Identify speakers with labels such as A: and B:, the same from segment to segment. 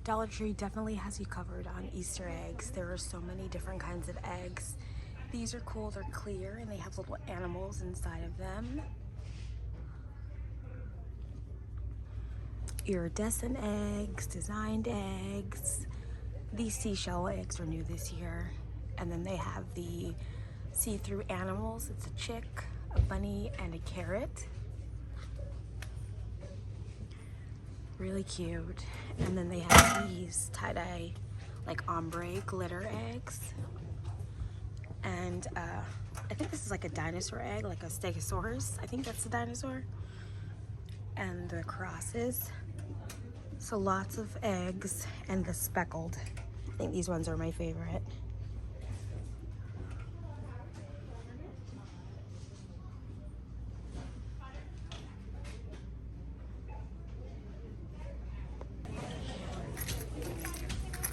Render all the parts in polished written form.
A: Dollar Tree definitely has you covered on Easter eggs. There are so many different kinds of eggs. These are cool, they're clear, and they have little animals inside of them. Iridescent eggs, designed eggs. These seashell eggs are new this year. And then they have the see-through animals. It's a chick, a bunny, and a carrot. Really cute. And then they have these tie-dye, like ombre glitter eggs. And I think this is like a dinosaur egg, like a stegosaurus. I think that's the dinosaur. And the crosses. So lots of eggs and the speckled. I think these ones are my favorite.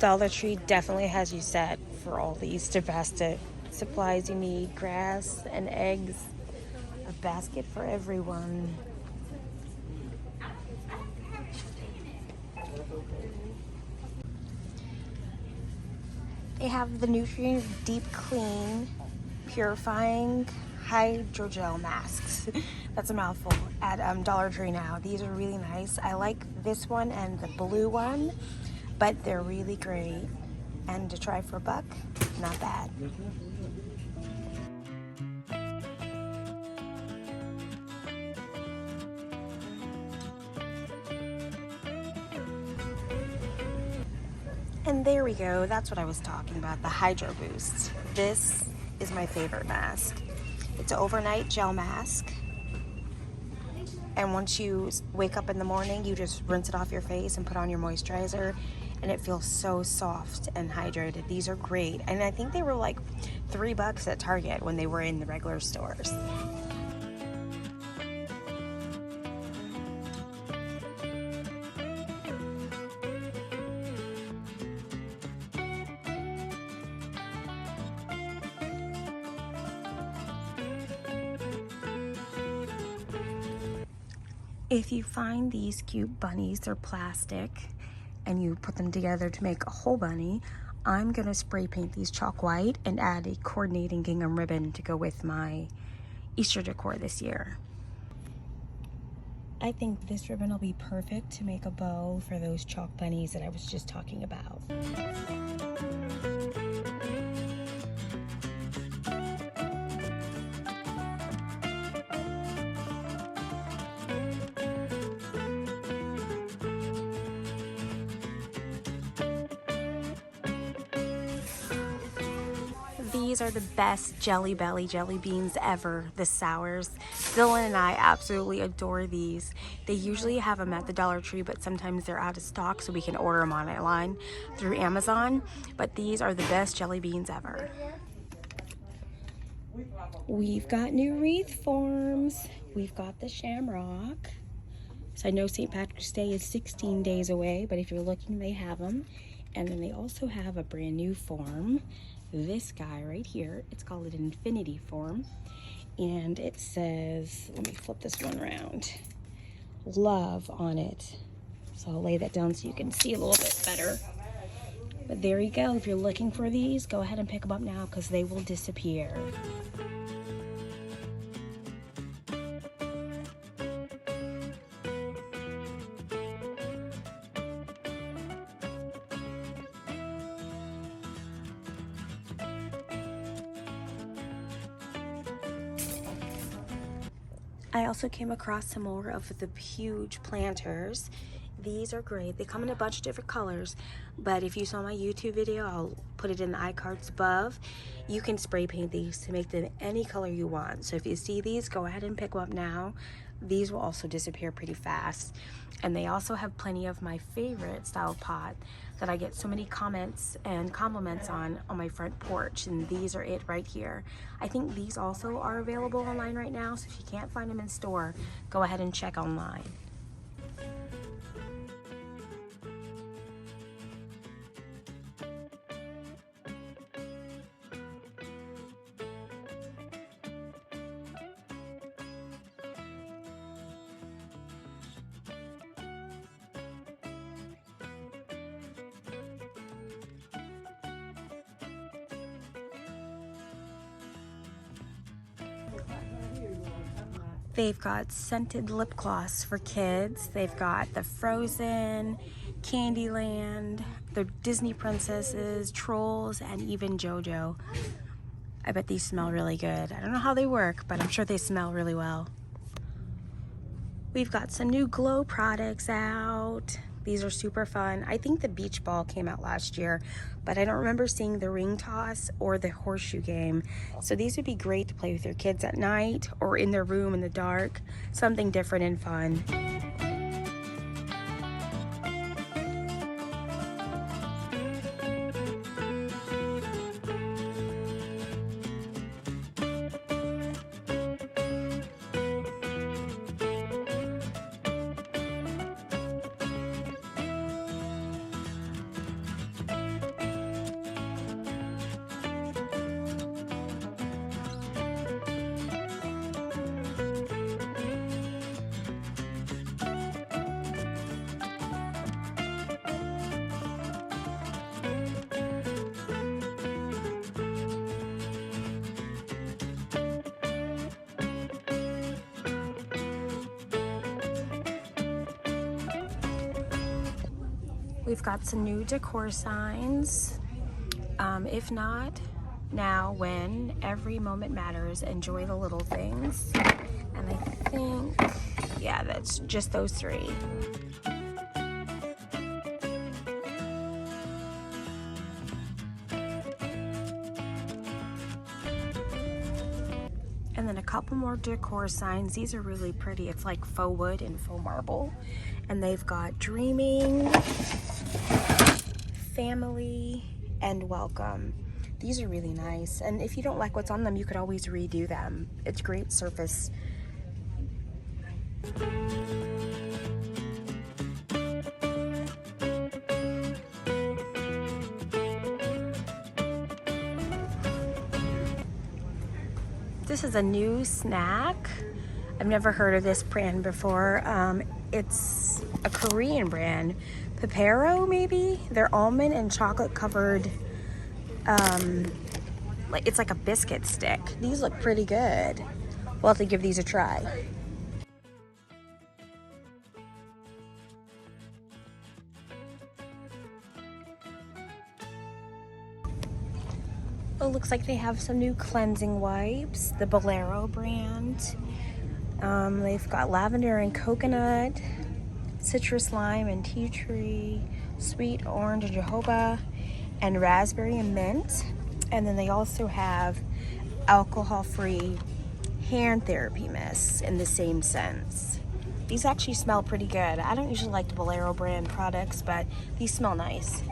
A: Dollar Tree definitely has you set for all the Easter basket supplies you need. Grass and eggs, a basket for everyone. They have the Nutrient Deep Clean Purifying Hydrogel Masks. That's a mouthful at Dollar Tree now. These are really nice. I like this one and the blue one, but they're really great. And to try for $1, not bad. And there we go, that's what I was talking about, the Hydro Boost. This is my favorite mask. It's an overnight gel mask. And once you wake up in the morning, you just rinse it off your face and put on your moisturizer, and it feels so soft and hydrated. These are great. And I think they were like $3 at Target when they were in the regular stores. If you find these cute bunnies, they're plastic, and you put them together to make a whole bunny, I'm gonna spray paint these chalk white and add a coordinating gingham ribbon to go with my Easter decor this year. I think this ribbon will be perfect to make a bow for those chalk bunnies that I was just talking about. These are the best Jelly Belly jelly beans ever, the sours. Dylan and I absolutely adore these. They usually have them at the Dollar Tree, but sometimes they're out of stock, so we can order them online through Amazon. But these are the best jelly beans ever. We've got new wreath forms. We've got the shamrock. So I know St. Patrick's Day is 16 days away, but if you're looking, they have them. And then they also have a brand new form. This guy right here, it's called an infinity form, and it says, let me flip this one around, love on it. So I'll lay that down so you can see a little bit better. But there you go. If you're looking for these, go ahead and pick them up now because they will disappear. I also came across some more of the huge planters. These are great. They come in a bunch of different colors, but if you saw my YouTube video, I'll put it in the iCards above. You can spray paint these to make them any color you want. So if you see these, go ahead and pick them up now. These will also disappear pretty fast. And they also have plenty of my favorite style pot that I get so many comments and compliments on my front porch, and these are it right here. I think these also are available online right now, so if you can't find them in store, go ahead and check online. They've got scented lip gloss for kids. They've got the Frozen, Candyland, the Disney princesses, Trolls, and even JoJo. I bet these smell really good. I don't know how they work, but I'm sure they smell really well. We've got some new glow products out. These are super fun. I think the beach ball came out last year, but I don't remember seeing the ring toss or the horseshoe game. So these would be great to play with your kids at night or in their room in the dark. Something different and fun. We've got some new decor signs. If not, now, when, every moment matters, enjoy the little things. And I think, yeah, that's just those three. And then a couple more decor signs. These are really pretty. It's like faux wood and faux marble. And they've got dreaming, family, and welcome. These are really nice. And if you don't like what's on them, you could always redo them. It's great surface. This is a new snack. I've never heard of this brand before. It's a Korean brand. Pepero, maybe? They're almond and chocolate covered, it's like a biscuit stick. These look pretty good. We'll have to give these a try. Oh, looks like they have some new cleansing wipes, the Bolero brand. They've got lavender and coconut, citrus lime and tea tree, sweet orange and jojoba, and raspberry and mint. And then they also have alcohol-free hand therapy mists in the same scents. These actually smell pretty good. I don't usually like the Bolero brand products, but these smell nice.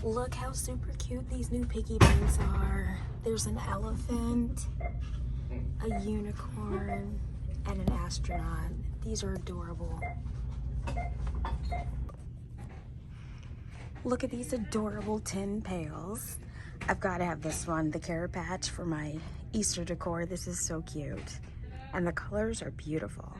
A: Look how super cute these new piggy banks are. There's an elephant, a unicorn, and an astronaut. These are adorable. Look at these adorable tin pails. I've got to have this one, the Carrot Patch, for my Easter decor. This is so cute. And the colors are beautiful.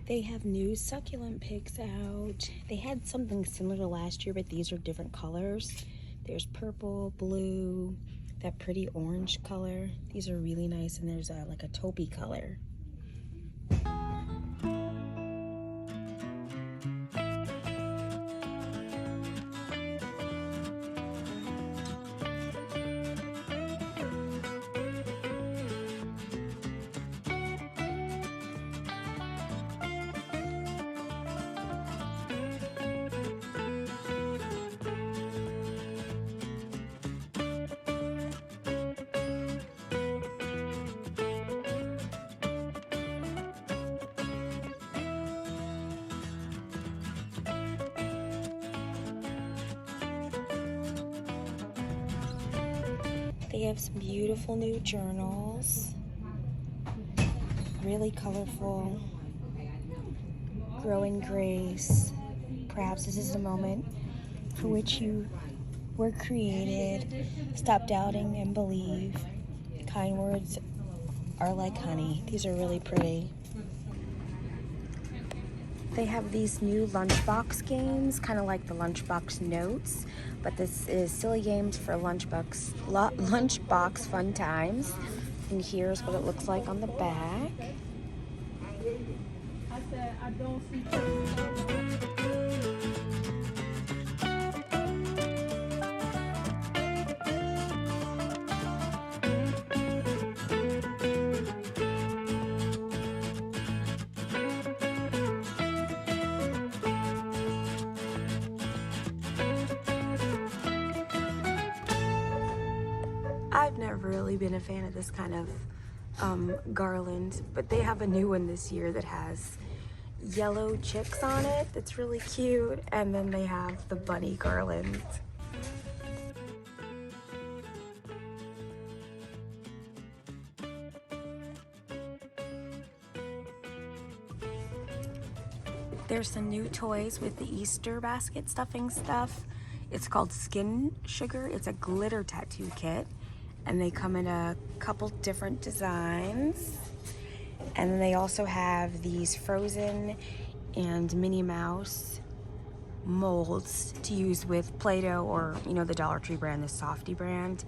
A: They have new succulent picks out. They had something similar to last year, but these are different colors. There's purple, blue, that pretty orange color. These are really nice, and there's like a taupey color. They have some beautiful new journals, really colorful, growing grace. Perhaps this is a moment for which you were created. Stop doubting and believe. Kind words are like honey. These are really pretty. They have these new lunchbox games, kind of like the lunchbox notes, but this is silly games for lunchbox fun times. And here's what it looks like on the back.
B: I said I don't see.
A: I've never really been a fan of this kind of garland, but they have a new one this year that has yellow chicks on it. That's really cute. And then they have the bunny garland. There's some new toys with the Easter basket stuffing stuff. It's called Skin Sugar. It's a glitter tattoo kit, and they come in a couple different designs. And then they also have these Frozen and Minnie Mouse molds to use with Play-Doh or, you know, the Dollar Tree brand, the Softy brand.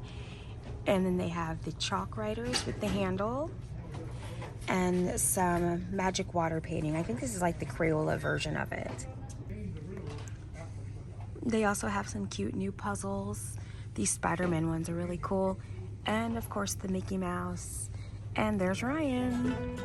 A: And then they have the chalk writers with the handle and some magic water painting. I think this is like the Crayola version of it. They also have some cute new puzzles. These Spider-Man ones are really cool. And of course the Mickey Mouse. And there's Ryan.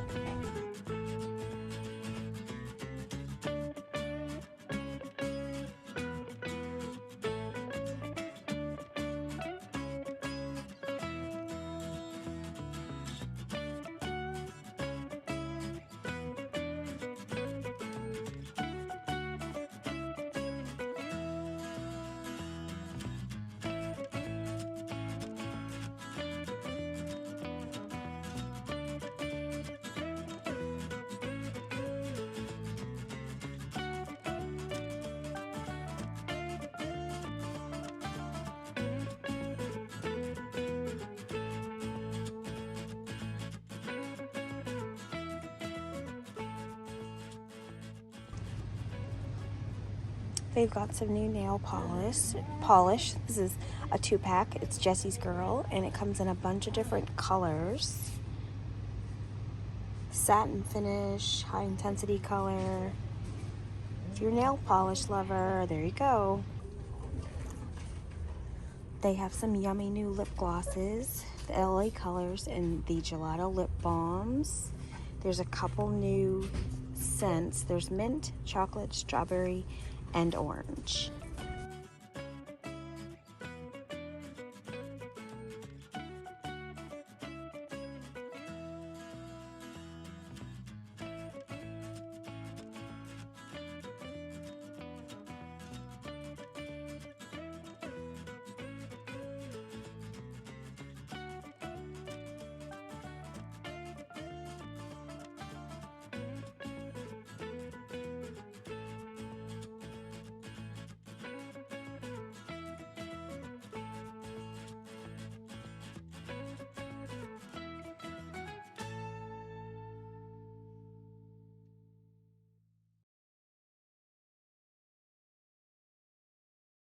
A: They've got some new nail polish. This is a 2-pack. It's Jessie's Girl, and it comes in a bunch of different colors. Satin finish, high intensity color. If you're a nail polish lover, there you go. They have some yummy new lip glosses, the LA colors, and the gelato lip balms. There's a couple new scents. There's mint, chocolate, strawberry, and orange.